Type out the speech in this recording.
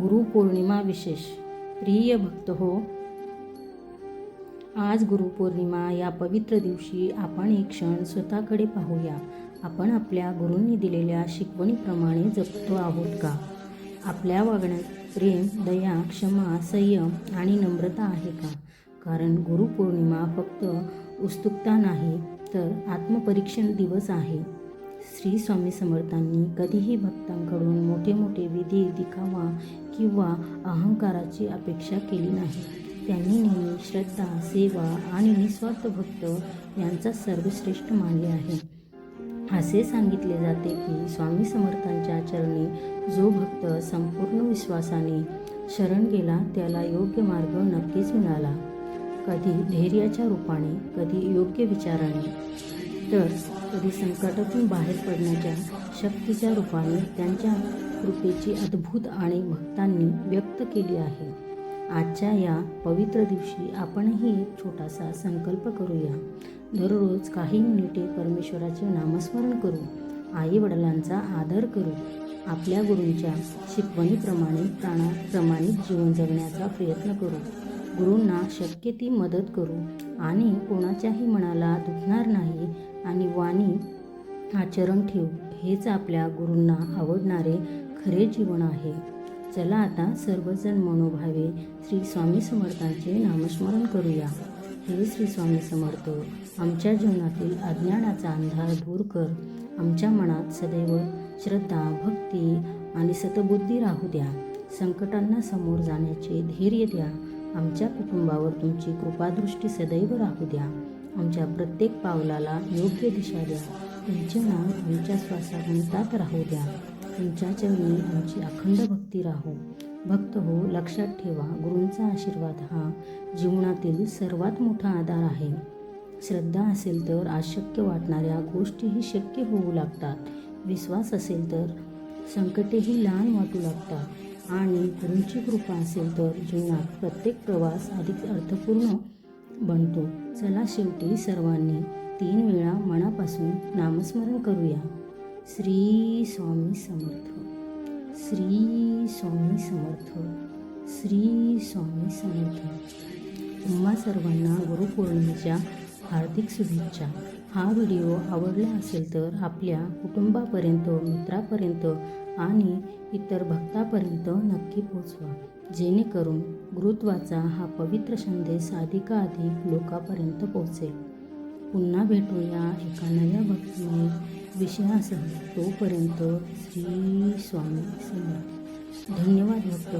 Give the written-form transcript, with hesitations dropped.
गुरुपौर्णिमा विशेष. प्रिय भक्त हो, आज गुरुपौर्णिमा या पवित्र दिवशी आपण एक क्षण स्वतःकडे पाहूया. आपण आपल्या गुरूंनी दिलेल्या शिकवणीप्रमाणे जगतो आहोत का? आपल्या वागण्यात प्रेम, दया, क्षमा, संयम आणि नम्रता आहे का? कारण गुरुपौर्णिमा फक्त उत्सुकता नाही, तर आत्मपरीक्षण दिवस आहे. श्री स्वामी समर्थांनी कधीही भक्तांकडून मोठे मोठे विधी, दिखावा किंवा अहंकाराची अपेक्षा केली नाही. त्यांनी नेहमी श्रद्धा, सेवा आणि निस्वार्थ भक्त यांचा सर्वश्रेष्ठ मानले आहे. असे सांगितले जाते की स्वामी समर्थांच्या चरणी जो भक्त संपूर्ण विश्वासाने शरण गेला त्याला योग्य मार्ग नक्कीच मिळाला. कधी धैर्याच्या रूपाने, कधी योग्य विचाराने, तर कधी संकटातून बाहेर पडण्याच्या शक्तीच्या रूपाने त्यांच्या कृपेची अद्भुत आणि भक्तांनी व्यक्त केली आहे. आजच्या या पवित्र दिवशी आपणही एक छोटासा संकल्प करूया. दररोज काही मिनिटे परमेश्वराचे नामस्मरण करू, आई वडिलांचा आदर करू, आपल्या गुरूंच्या शिकवणीप्रमाणे प्रामाणिक जीवन जगण्याचा प्रयत्न करू, गुरूंना शक्य ती मदत करू आणि कोणाच्याही मनाला दुखणार नाही आणि वाणी आचरण ठेवू. हेच आपल्या गुरूंना आवडणारे खरे जीवन आहे. चला आता सर्वजण मनोभावे श्री स्वामी समर्थांचे नामस्मरण करूया. हे श्री स्वामी समर्थ, आमच्या जीवनातील अज्ञानाचा अंधार दूर कर. आमच्या मनात सदैव श्रद्धा, भक्ती आणि सतबुद्धी राहू द्या. संकटांना समोर जाण्याचे धैर्य द्या. आमच्या कुटुंबावर तुमची कृपादृष्टी सदैव राहू द्या. आमच्या प्रत्येक पावलाला योग्य दिशा द्या. तुमचे नाम आमच्या श्वासागणितात राहू द्या. तुमच्या चरणी आमची अखंड भक्ती राहू. भक्त हो, लक्षात ठेवा, गुरूंचा आशीर्वाद हा जीवनातील सर्वात मोठा आधार आहे. श्रद्धा असेल तर अशक्य वाटणाऱ्या गोष्टीही शक्य होऊ लागतात. विश्वास असेल तर संकटेही लहान वाटू लागतात आणि गुरूंची कृपा असेल तर जीवनात प्रत्येक प्रवास अधिक अर्थपूर्ण बनतो. चला शेवटी सर्वांनी 3 वेळा मनापासून नामस्मरण करूया. श्री स्वामी समर्थ, श्री स्वामी समर्थ, श्री स्वामी समर्थ. तुम्हा सर्वांना गुरुपौर्णिमेच्या हार्दिक शुभेच्छा. हा व्हिडिओ आवडला असेल तर आपल्या कुटुंबापर्यंत, मित्रापर्यंत आणि इतर भक्तापर्यंत नक्की पोचवा, जेणेकरून गुरुत्वाचा हा पवित्र संदेश अधिकाधिक लोकांपर्यंत पोहोचेल. पुन्हा भेटूया एका नव्या भक्तिमय विषयासह. तोपर्यंत श्री स्वामी समर्थ. धन्यवाद भक्त.